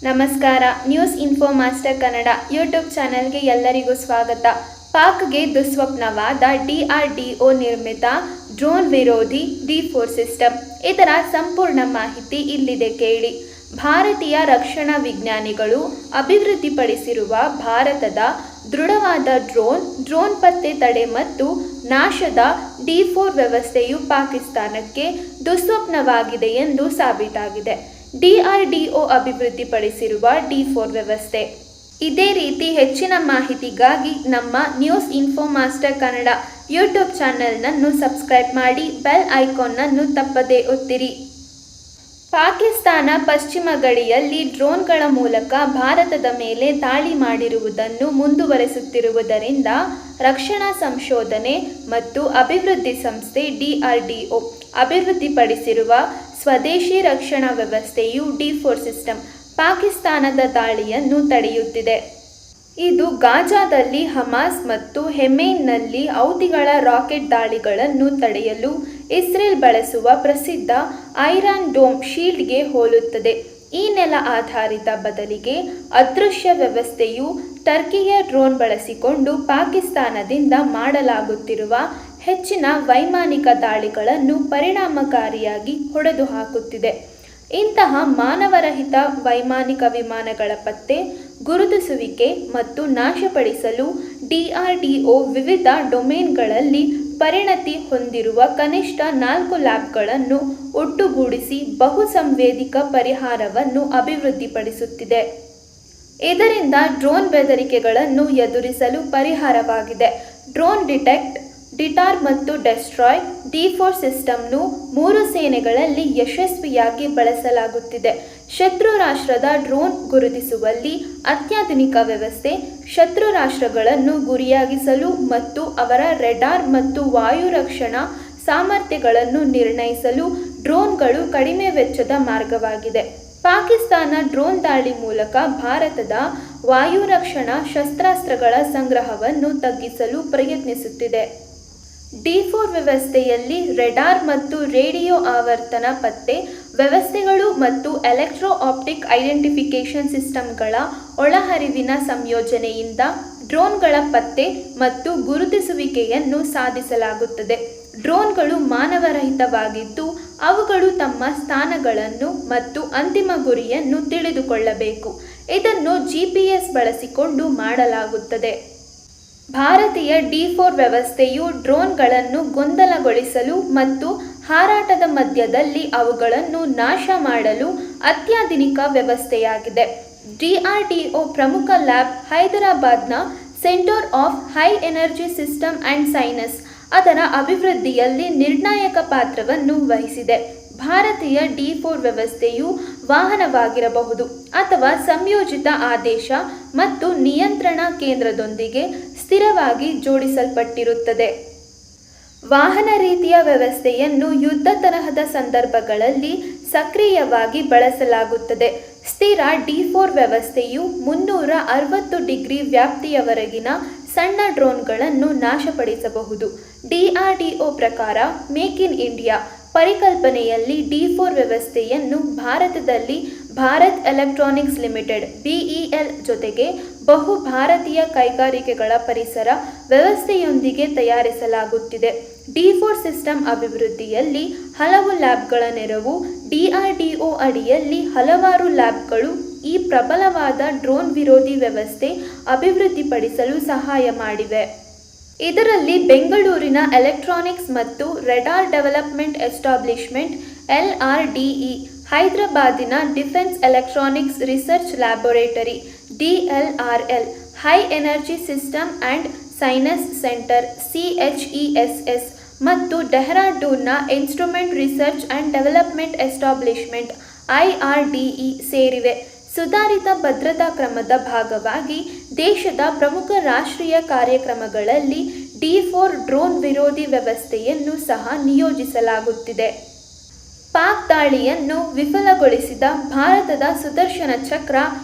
ನಮಸ್ಕಾರ. News info master Kannada YouTube ಚಾನೆಲ್ಗೆ ಎಲ್ಲರಿಗೂ ಸ್ವಾಗತ. ಪಾಕ್ಗೆ ದುಸ್ವಪ್ನವಾದ DRDO ನಿರ್ಮಿತ ಡ್ರೋನ್ ವಿರೋಧಿ D4 ಸಿಸ್ಟಮ್. ಇದರ ಸಂಪೂರ್ಣ ಮಾಹಿತಿ ಇಲ್ಲಿದೆ ಕೇಳಿ. ಭಾರತೀಯ ರಕ್ಷಣಾ ವಿಜ್ಞಾನಿಗಳು ಅಭಿವೃದ್ಧಿಪಡಿಸಿರುವ ಭಾರತದ ದೃಢವಾದ ಡ್ರೋನ್ ಪತ್ತೆ ತಡೆ ಮತ್ತು ನಾಶದ D4 ವ್ಯವಸ್ಥೆಯು ಪಾಕಿಸ್ತಾನಕ್ಕೆ ದುಸ್ವಪ್ನವಾಗಿದೆ ಎಂದು ಸಾಬೀತಾಗಿದೆ. DRDO ಅಭಿವೃದ್ಧಿಪಡಿಸಿರುವ D4 ವ್ಯವಸ್ಥೆ. ಇದೇ ರೀತಿ ಹೆಚ್ಚಿನ ಮಾಹಿತಿಗಾಗಿ ನಮ್ಮ news info master Kannada YouTube ಚಾನೆಲ್ನನ್ನು ಸಬ್ಸ್ಕ್ರೈಬ್ ಮಾಡಿ, ಬೆಲ್ ಐಕಾನ್ನನ್ನು ತಪ್ಪದೇ ಒತ್ತಿರಿ. ಪಾಕಿಸ್ತಾನ ಪಶ್ಚಿಮ ಗಡಿಯಲ್ಲಿ ಡ್ರೋನ್ಗಳ ಮೂಲಕ ಭಾರತದ ಮೇಲೆ ದಾಳಿ ಮಾಡಿರುವುದನ್ನು ಮುಂದುವರೆಸುತ್ತಿರುವುದರಿಂದ ರಕ್ಷಣಾ ಸಂಶೋಧನೆ ಮತ್ತು ಅಭಿವೃದ್ಧಿ ಸಂಸ್ಥೆ DRDO ಅಭಿವೃದ್ಧಿಪಡಿಸಿರುವ ಸ್ವದೇಶಿ ರಕ್ಷಣಾ ವ್ಯವಸ್ಥೆಯು D4 ಸಿಸ್ಟಮ್ ಪಾಕಿಸ್ತಾನದ ದಾಳಿಯನ್ನು ತಡೆಯುತ್ತಿದೆ. ಇದು ಗಾಜಾದಲ್ಲಿ ಹಮಾಸ್ ಮತ್ತು ಯೆಮೆನ್ನಲ್ಲಿ ಹೌತಿಗಳ ರಾಕೆಟ್ ದಾಳಿಗಳನ್ನು ತಡೆಯಲು ಇಸ್ರೇಲ್ ಬಳಸುವ ಪ್ರಸಿದ್ಧ ಐರನ್ ಡೋಮ್ ಶೀಲ್ಡ್ಗೆ ಹೋಲುತ್ತದೆ. ಈ ನೆಲ ಆಧಾರಿತ ಬದಲಿಗೆ ಅದೃಶ್ಯ ವ್ಯವಸ್ಥೆಯು ಟರ್ಕಿಯ ಡ್ರೋನ್ ಬಳಸಿಕೊಂಡು ಪಾಕಿಸ್ತಾನದಿಂದ ಮಾಡಲಾಗುತ್ತಿರುವ ಹೆಚ್ಚಿನ ವೈಮಾನಿಕ ದಾಳಿಗಳನ್ನು ಪರಿಣಾಮಕಾರಿಯಾಗಿ ಹೊಡೆದು ಹಾಕುತ್ತಿದೆ. ಇಂತಹ ಮಾನವರಹಿತ ವೈಮಾನಿಕ ವಿಮಾನಗಳ ಪತ್ತೆ, ಗುರುತಿಸುವಿಕೆ ಮತ್ತು ನಾಶಪಡಿಸಲು DRDO ವಿವಿಧ ಡೊಮೇನ್ಗಳಲ್ಲಿ ಪರಿಣತಿ ಹೊಂದಿರುವ ಕನಿಷ್ಠ 4 ಲ್ಯಾಬ್ಗಳನ್ನು ಒಟ್ಟುಗೂಡಿಸಿ ಬಹುಸಂವೇದಿಕ ಪರಿಹಾರವನ್ನು ಅಭಿವೃದ್ಧಿಪಡಿಸುತ್ತಿದೆ. ಇದರಿಂದ ಡ್ರೋನ್ ಬೆದರಿಕೆಗಳನ್ನು ಎದುರಿಸಲು ಪರಿಹಾರವಾಗಿದೆ. ಡ್ರೋನ್ ಡಿಟೆಕ್ಟ್, ಡಿಟಾರ್ ಮತ್ತು ಡೆಸ್ಟ್ರಾಯ್ D4 ಸಿಸ್ಟಮ್ನು 3 ಸೇನೆಗಳಲ್ಲಿ ಯಶಸ್ವಿಯಾಗಿ ಬಳಸಲಾಗುತ್ತಿದೆ. ಶತ್ರು ರಾಷ್ಟ್ರದ ಡ್ರೋನ್ ಗುರುತಿಸುವಲ್ಲಿ ಅತ್ಯಾಧುನಿಕ ವ್ಯವಸ್ಥೆ, ಶತ್ರು ರಾಷ್ಟ್ರಗಳನ್ನು ಗುರಿಯಾಗಿಸಲು ಮತ್ತು ಅವರ ರೆಡಾರ್ ಮತ್ತು ವಾಯು ರಕ್ಷಣಾ ಸಾಮರ್ಥ್ಯಗಳನ್ನು ನಿರ್ಣಯಿಸಲು ಡ್ರೋನ್ಗಳು ಕಡಿಮೆ ವೆಚ್ಚದ ಮಾರ್ಗವಾಗಿದೆ. ಪಾಕಿಸ್ತಾನ ಡ್ರೋನ್ ದಾಳಿ ಮೂಲಕ ಭಾರತದ ವಾಯು ರಕ್ಷಣಾ ಶಸ್ತ್ರಾಸ್ತ್ರಗಳ ಸಂಗ್ರಹವನ್ನು ತಗ್ಗಿಸಲು ಪ್ರಯತ್ನಿಸುತ್ತಿದೆ. D4 ವ್ಯವಸ್ಥೆಯಲ್ಲಿ ರೆಡಾರ್ ಮತ್ತು ರೇಡಿಯೋ ಆವರ್ತನ ಪತ್ತೆ ವ್ಯವಸ್ಥೆಗಳು ಮತ್ತು ಎಲೆಕ್ಟ್ರೋ ಆಪ್ಟಿಕ್ ಐಡೆಂಟಿಫಿಕೇಶನ್ ಸಿಸ್ಟಮ್ಗಳ ಒಳಹರಿವಿನ ಸಂಯೋಜನೆಯಿಂದ ಡ್ರೋನ್ಗಳ ಪತ್ತೆ ಮತ್ತು ಗುರುತಿಸುವಿಕೆಯನ್ನು ಸಾಧಿಸಲಾಗುತ್ತದೆ. ಡ್ರೋನ್ಗಳು ಮಾನವರಹಿತವಾಗಿದ್ದು ಅವುಗಳು ತಮ್ಮ ಸ್ಥಾನಗಳನ್ನು ಮತ್ತು ಅಂತಿಮ ಗುರಿಯನ್ನು ತಿಳಿದುಕೊಳ್ಳಬೇಕು. ಇದನ್ನು GPS ಬಳಸಿಕೊಂಡು ಮಾಡಲಾಗುತ್ತದೆ. ಭಾರತೀಯ D4 ವ್ಯವಸ್ಥೆಯು ಡ್ರೋನ್ಗಳನ್ನು ಗೊಂದಲಗೊಳಿಸಲು ಮತ್ತು ಹಾರಾಟದ ಮಧ್ಯದಲ್ಲಿ ಅವುಗಳನ್ನು ನಾಶ ಮಾಡಲು ಅತ್ಯಾಧುನಿಕ ವ್ಯವಸ್ಥೆಯಾಗಿದೆ. DRDO ಪ್ರಮುಖ ಲ್ಯಾಬ್ ಹೈದರಾಬಾದ್ನ centre of high energy system and science ಅದರ ಅಭಿವೃದ್ಧಿಯಲ್ಲಿ ನಿರ್ಣಾಯಕ ಪಾತ್ರವನ್ನು ವಹಿಸಿದೆ. ಭಾರತೀಯ D4 ವ್ಯವಸ್ಥೆಯು ವಾಹನವಾಗಿರಬಹುದು ಅಥವಾ ಸಂಯೋಜಿತ ಆದೇಶ ಮತ್ತು ನಿಯಂತ್ರಣ ಕೇಂದ್ರದೊಂದಿಗೆ ಸ್ಥಿರವಾಗಿ ಜೋಡಿಸಲ್ಪಟ್ಟಿರುತ್ತದೆ. ವಾಹನ ರೀತಿಯ ವ್ಯವಸ್ಥೆಯನ್ನು ಯುದ್ಧ ತರಹದ ಸಂದರ್ಭಗಳಲ್ಲಿ ಸಕ್ರಿಯವಾಗಿ ಬಳಸಲಾಗುತ್ತದೆ. ಸ್ಥಿರ D4 ವ್ಯವಸ್ಥೆಯು 360 ಡಿಗ್ರಿ ವ್ಯಾಪ್ತಿಯವರೆಗಿನ ಸಣ್ಣ ಡ್ರೋನ್ಗಳನ್ನು ನಾಶಪಡಿಸಬಹುದು. DRDO ಪ್ರಕಾರ ಮೇಕ್ ಇನ್ ಇಂಡಿಯಾ ಪರಿಕಲ್ಪನೆಯಲ್ಲಿ D4 ವ್ಯವಸ್ಥೆಯನ್ನು ಭಾರತದಲ್ಲಿ ಭಾರತ್ ಎಲೆಕ್ಟ್ರಾನಿಕ್ಸ್ ಲಿಮಿಟೆಡ್ BEL ಜೊತೆಗೆ ಬಹು ಭಾರತೀಯ ಕೈಗಾರಿಕೆಗಳ ಪರಿಸರ ವ್ಯವಸ್ಥೆಯೊಂದಿಗೆ ತಯಾರಿಸಲಾಗುತ್ತಿದೆ. D4 ಸಿಸ್ಟಮ್ ಅಭಿವೃದ್ಧಿಯಲ್ಲಿ ಹಲವು ಲ್ಯಾಬ್ಗಳ ನೆರವು. DRDO ಅಡಿಯಲ್ಲಿ ಹಲವಾರು ಲ್ಯಾಬ್ಗಳು ಈ ಪ್ರಬಲವಾದ ಡ್ರೋನ್ ವಿರೋಧಿ ವ್ಯವಸ್ಥೆ ಅಭಿವೃದ್ಧಿಪಡಿಸಲು ಸಹಾಯ ಮಾಡಿವೆ. ಇದರಲ್ಲಿ ಬೆಂಗಳೂರಿನ ಎಲೆಕ್ಟ್ರಾನಿಕ್ಸ್ ಮತ್ತು ರೆಡಾರ್ ಡೆವಲಪ್ಮೆಂಟ್ ಎಸ್ಟಾಬ್ಲಿಷ್ಮೆಂಟ್ LRDE, ಹೈದರಾಬಾದಿನ defence electronics research laboratory DLRL, high energy system and science centre CHESS ಮತ್ತು ಡೆಹ್ರಾಡೂನ್ನ instrument research and development establishment IRDE ಸೇರಿವೆ. ಸುಧಾರಿತ ಭದ್ರತಾ ಕ್ರಮದ ಭಾಗವಾಗಿ ದೇಶದ ಪ್ರಮುಖ ರಾಷ್ಟ್ರೀಯ ಕಾರ್ಯಕ್ರಮಗಳಲ್ಲಿ D4 ಡ್ರೋನ್ ವಿರೋಧಿ ವ್ಯವಸ್ಥೆಯನ್ನು ಸಹ ನಿಯೋಜಿಸಲಾಗುತ್ತಿದೆ. ಪಾಕ್ ದಾಳಿಯನ್ನು ವಿಫಲಗೊಳಿಸಿದ ಭಾರತದ ಸುದರ್ಶನ ಚಕ್ರ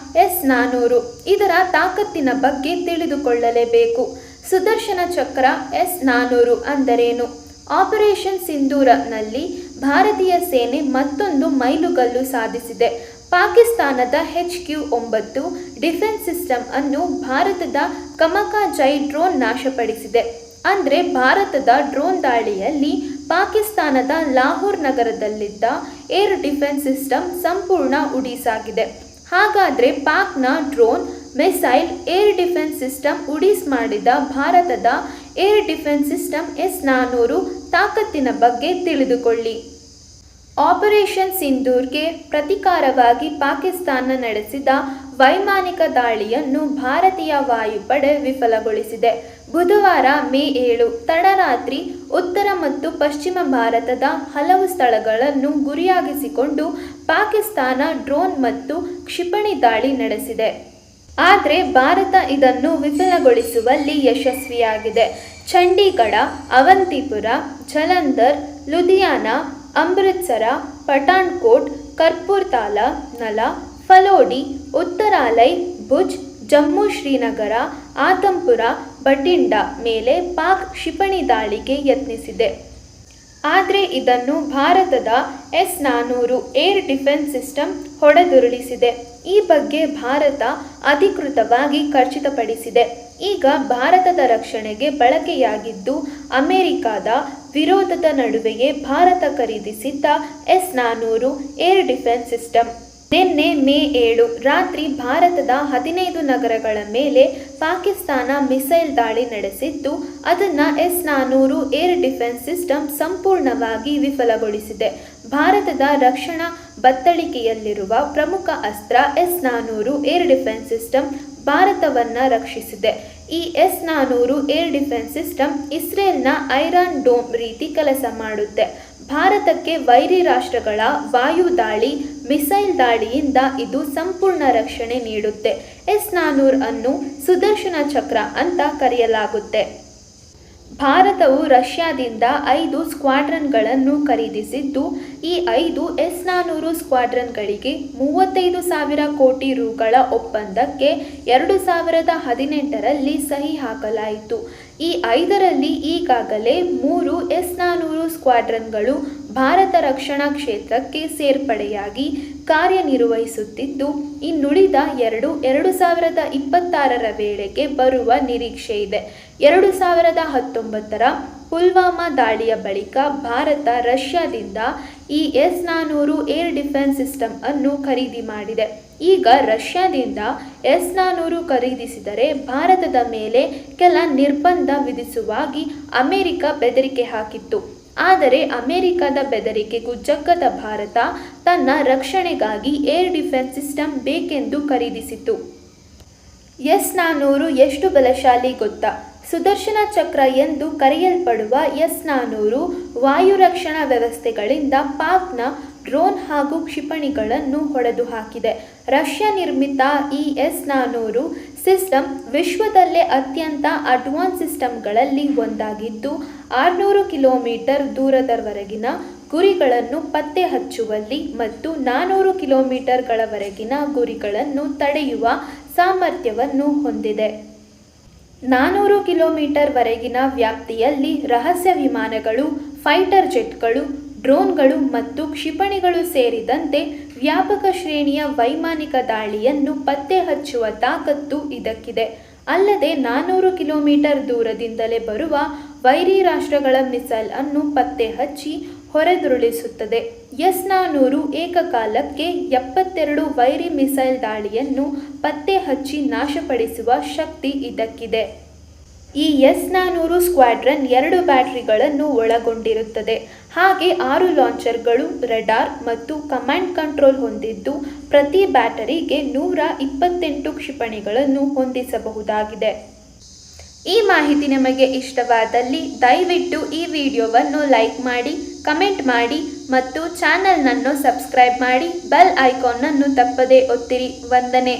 S-400 ಇದರ ತಾಕತ್ತಿನ ಬಗ್ಗೆ ತಿಳಿದುಕೊಳ್ಳಲೇಬೇಕು. ಸುದರ್ಶನ ಚಕ್ರ S-400 ಅಂದರೇನು? ಆಪರೇಷನ್ ಸಿಂಧೂರನಲ್ಲಿ ಭಾರತೀಯ ಸೇನೆ ಮತ್ತೊಂದು ಮೈಲುಗಲ್ಲು ಸಾಧಿಸಿದೆ. ಪಾಕಿಸ್ತಾನದ HQ-9 ಡಿಫೆನ್ಸ್ ಸಿಸ್ಟಮ್ ಅನ್ನು ಭಾರತದ ಕಮಕಜೈ ಡ್ರೋನ್ ನಾಶಪಡಿಸಿದೆ. ಅಂದರೆ ಭಾರತದ ಡ್ರೋನ್ ದಾಳಿಯಲ್ಲಿ ಪಾಕಿಸ್ತಾನದ ಲಾಹೋರ್ ನಗರದಲ್ಲಿದ್ದ ಏರ್ ಡಿಫೆನ್ಸ್ ಸಿಸ್ಟಮ್ ಸಂಪೂರ್ಣ ಉಡೀಸಾಗಿದೆ. ಹಾಗಾದರೆ ಪಾಕ್ನ drone, missile, air defence system ಉಡೀಸ್ ಮಾಡಿದ ಭಾರತದ ಏರ್ ಡಿಫೆನ್ಸ್ ಸಿಸ್ಟಮ್ S-400 ತಾಕತ್ತಿನ ಬಗ್ಗೆ ತಿಳಿದುಕೊಳ್ಳಿ. ಆಪರೇಷನ್ ಸಿಂಧೂರ್ಗೆ ಪ್ರತೀಕಾರವಾಗಿ ಪಾಕಿಸ್ತಾನ ನಡೆಸಿದ ವೈಮಾನಿಕ ದಾಳಿಯನ್ನು ಭಾರತೀಯ ವಾಯುಪಡೆ ವಿಫಲಗೊಳಿಸಿದೆ. ಬುಧವಾರ ಮೇ 7 ತಡರಾತ್ರಿ ಉತ್ತರ ಮತ್ತು ಪಶ್ಚಿಮ ಭಾರತದ ಹಲವು ಸ್ಥಳಗಳನ್ನು ಗುರಿಯಾಗಿಸಿಕೊಂಡು ಪಾಕಿಸ್ತಾನ ಡ್ರೋನ್ ಮತ್ತು ಕ್ಷಿಪಣಿ ದಾಳಿ ನಡೆಸಿದೆ. ಆದರೆ ಭಾರತ ಇದನ್ನು ವಿಫಲಗೊಳಿಸುವಲ್ಲಿ ಯಶಸ್ವಿಯಾಗಿದೆ. ಚಂಡೀಗಢ, ಅವಂತಿಪುರ, ಜಲಂಧರ್, ಲುಧಿಯಾನಾ, ಅಮೃತ್ಸರ, ಪಠಾಣ್ಕೋಟ್, ಕರ್ಪೂರ್ತಾಲ, ನಲಾ, ಫಲೋಡಿ, ಉತ್ತರಾಲೈ, ಭುಜ್, ಜಮ್ಮು ಶ್ರೀನಗರ, ಆತಂಪುರ, ಬಟಿಂಡಾ ಮೇಲೆ ಪಾಕ್ ಕ್ಷಿಪಣಿ ದಾಳಿಗೆ ಯತ್ನಿಸಿದೆ. ಆದರೆ ಇದನ್ನು ಭಾರತದ S-400 ಏರ್ ಡಿಫೆನ್ಸ್ ಸಿಸ್ಟಮ್ ಹೊಡೆದುರುಳಿಸಿದೆ. ಈ ಬಗ್ಗೆ ಭಾರತ ಅಧಿಕೃತವಾಗಿ ಖಚಿತಪಡಿಸಿದೆ. ಈಗ ಭಾರತದ ರಕ್ಷಣೆಗೆ ಬಳಕೆಯಾಗಿದ್ದು ಅಮೆರಿಕದ ವಿರೋಧದ ನಡುವೆಯೇ ಭಾರತ ಖರೀದಿಸಿದ್ದ S-400 ಏರ್ ಡಿಫೆನ್ಸ್ ಸಿಸ್ಟಮ್. ನಿನ್ನೆ ಮೇ 7 ರಾತ್ರಿ ಭಾರತದ 15 ನಗರಗಳ ಮೇಲೆ ಪಾಕಿಸ್ತಾನ ಮಿಸೈಲ್ ದಾಳಿ ನಡೆಸಿದ್ದು ಅದನ್ನು S-400 ಏರ್ ಡಿಫೆನ್ಸ್ ಸಿಸ್ಟಮ್ ಸಂಪೂರ್ಣವಾಗಿ ವಿಫಲಗೊಳಿಸಿದೆ. ಭಾರತದ ರಕ್ಷಣಾ ಬತ್ತಳಿಕೆಯಲ್ಲಿರುವ ಪ್ರಮುಖ ಅಸ್ತ್ರ S-400 ಏರ್ ಡಿಫೆನ್ಸ್ ಸಿಸ್ಟಮ್ ಭಾರತವನ್ನು ರಕ್ಷಿಸಿದೆ. ಈ S-400 ಏರ್ ಡಿಫೆನ್ಸ್ ಸಿಸ್ಟಮ್ ಇಸ್ರೇಲ್ನ ಐರನ್ ಡೋಮ್ ರೀತಿ ಕೆಲಸ ಮಾಡುತ್ತೆ. ಭಾರತಕ್ಕೆ ವೈರಿ ರಾಷ್ಟ್ರಗಳ ವಾಯು ದಾಳಿ, ಮಿಸೈಲ್ ದಾಳಿಯಿಂದ ಇದು ಸಂಪೂರ್ಣ ರಕ್ಷಣೆ ನೀಡುತ್ತೆ. S-400 ಅನ್ನು ಸುದರ್ಶನ ಚಕ್ರ ಅಂತ ಕರೆಯಲಾಗುತ್ತೆ. ಭಾರತವು ರಷ್ಯಾದಿಂದ 5 ಸ್ಕ್ವಾಡ್ರನ್ಗಳನ್ನು ಖರೀದಿಸಿದ್ದು ಈ 5 S-400 ಸ್ಕ್ವಾಡ್ರನ್ಗಳಿಗೆ 35,000 ಕೋಟಿ ರುಗಳ ಒಪ್ಪಂದಕ್ಕೆ 2018ರಲ್ಲಿ ಸಹಿ ಹಾಕಲಾಯಿತು. ಈ 5ರಲ್ಲಿ ಈಗಾಗಲೇ 3 S-400 ಸ್ಕ್ವಾಡ್ರನ್ಗಳು ಭಾರತ ರಕ್ಷಣಾ ಕ್ಷೇತ್ರಕ್ಕೆ ಸೇರ್ಪಡೆಯಾಗಿ ಕಾರ್ಯನಿರ್ವಹಿಸುತ್ತಿದ್ದು ಇನ್ನುಳಿದ 2026ರ ವೇಳೆಗೆ ಬರುವ ನಿರೀಕ್ಷೆ ಇದೆ. 2019ರ ಪುಲ್ವಾಮಾ ದಾಳಿಯ ಬಳಿಕ ಭಾರತ ರಷ್ಯಾದಿಂದ ಈ S-400 ಏರ್ ಡಿಫೆನ್ಸ್ ಸಿಸ್ಟಮ್ ಅನ್ನು ಖರೀದಿ ಮಾಡಿದೆ. ಈಗ ರಷ್ಯಾದಿಂದ S-400 ಖರೀದಿಸಿದರೆ ಭಾರತದ ಮೇಲೆ ಕೆಲ ನಿರ್ಬಂಧ ವಿಧಿಸುವಾಗಿ ಅಮೆರಿಕ ಬೆದರಿಕೆ ಹಾಕಿತ್ತು. ಆದರೆ ಅಮೆರಿಕದ ಬೆದರಿಕೆಗೂ ಜಗ್ಗದ ಭಾರತ ತನ್ನ ರಕ್ಷಣೆಗಾಗಿ ಏರ್ ಡಿಫೆನ್ಸ್ ಸಿಸ್ಟಮ್ ಬೇಕೆಂದು ಖರೀದಿಸಿತು. S-400 ಎಷ್ಟು ಬಲಶಾಲಿ ಗೊತ್ತಾ? ಸುದರ್ಶನ ಚಕ್ರ ಎಂದು ಕರೆಯಲ್ಪಡುವ S-400 ವಾಯು ರಕ್ಷಣಾ ವ್ಯವಸ್ಥೆಗಳಿಂದ ಪಾಕ್ನ ಡ್ರೋನ್ ಹಾಗೂ ಕ್ಷಿಪಣಿಗಳನ್ನು ಹೊಡೆದು ಹಾಕಿದೆ. ರಷ್ಯಾ ನಿರ್ಮಿತ ಈ S-400 ಸಿಸ್ಟಮ್ ವಿಶ್ವದಲ್ಲೇ ಅತ್ಯಂತ ಅಡ್ವಾನ್ಸ್ ಸಿಸ್ಟಮ್ಗಳಲ್ಲಿ ಒಂದಾಗಿದ್ದು 600 ಕಿಲೋಮೀಟರ್ ದೂರದವರೆಗಿನ ಗುರಿಗಳನ್ನು ಪತ್ತೆ ಹಚ್ಚುವಲ್ಲಿ ಮತ್ತು 400 ಕಿಲೋಮೀಟರ್ಗಳವರೆಗಿನ ಗುರಿಗಳನ್ನು ತಡೆಯುವ ಸಾಮರ್ಥ್ಯವನ್ನು ಹೊಂದಿದೆ. 400 ಕಿಲೋಮೀಟರ್ವರೆಗಿನ ವ್ಯಾಪ್ತಿಯಲ್ಲಿ ರಹಸ್ಯ ವಿಮಾನಗಳು, ಫೈಟರ್ ಜೆಟ್ಗಳು, ಡ್ರೋನ್ಗಳು ಮತ್ತು ಕ್ಷಿಪಣಿಗಳು ಸೇರಿದಂತೆ ವ್ಯಾಪಕ ಶ್ರೇಣಿಯ ವೈಮಾನಿಕ ದಾಳಿಯನ್ನು ಪತ್ತೆ ಹಚ್ಚುವ ತಾಕತ್ತು ಇದಕ್ಕಿದೆ. ಅಲ್ಲದೆ 400 ಕಿಲೋಮೀಟರ್ ದೂರದಿಂದಲೇ ಬರುವ ವೈರಿ ರಾಷ್ಟ್ರಗಳ ಮಿಸೈಲ್ ಅನ್ನು ಪತ್ತೆ ಹಚ್ಚಿ ಹೊರೆದುರುಳಿಸುತ್ತದೆ. S-400 ಏಕಕಾಲಕ್ಕೆ 72 ವೈರಿ ಮಿಸೈಲ್ ದಾಳಿಯನ್ನು ಪತ್ತೆ ಹಚ್ಚಿ ನಾಶಪಡಿಸುವ ಶಕ್ತಿ ಇದಕ್ಕಿದೆ. ಈ S-400 ಸ್ಕ್ವಾಡ್ರನ್ 2 ಬ್ಯಾಟರಿಗಳನ್ನು ಒಳಗೊಂಡಿರುತ್ತದೆ. ಹಾಗೆ 6 ಲಾಂಚರ್ಗಳು, ರೆಡಾರ್ ಮತ್ತು ಕಮಾಂಡ್ ಕಂಟ್ರೋಲ್ ಹೊಂದಿದ್ದು ಪ್ರತಿ ಬ್ಯಾಟರಿಗೆ 128 ಕ್ಷಿಪಣಿಗಳನ್ನು ಹೊಂದಿಸಬಹುದಾಗಿದೆ. ಈ ಮಾಹಿತಿ ನಿಮಗೆ ಇಷ್ಟವಾದಲ್ಲಿ ದಯವಿಟ್ಟು ಈ ವಿಡಿಯೋವನ್ನು ಲೈಕ್ ಮಾಡಿ, ಕಮೆಂಟ್ ಮಾಡಿ ಮತ್ತು ಚಾನಲ್ನನ್ನು ಸಬ್ಸ್ಕ್ರೈಬ್ ಮಾಡಿ, ಬೆಲ್ ಐಕಾನ್ನನ್ನು ತಪ್ಪದೇ ಒತ್ತಿರಿ. ವಂದನೆ.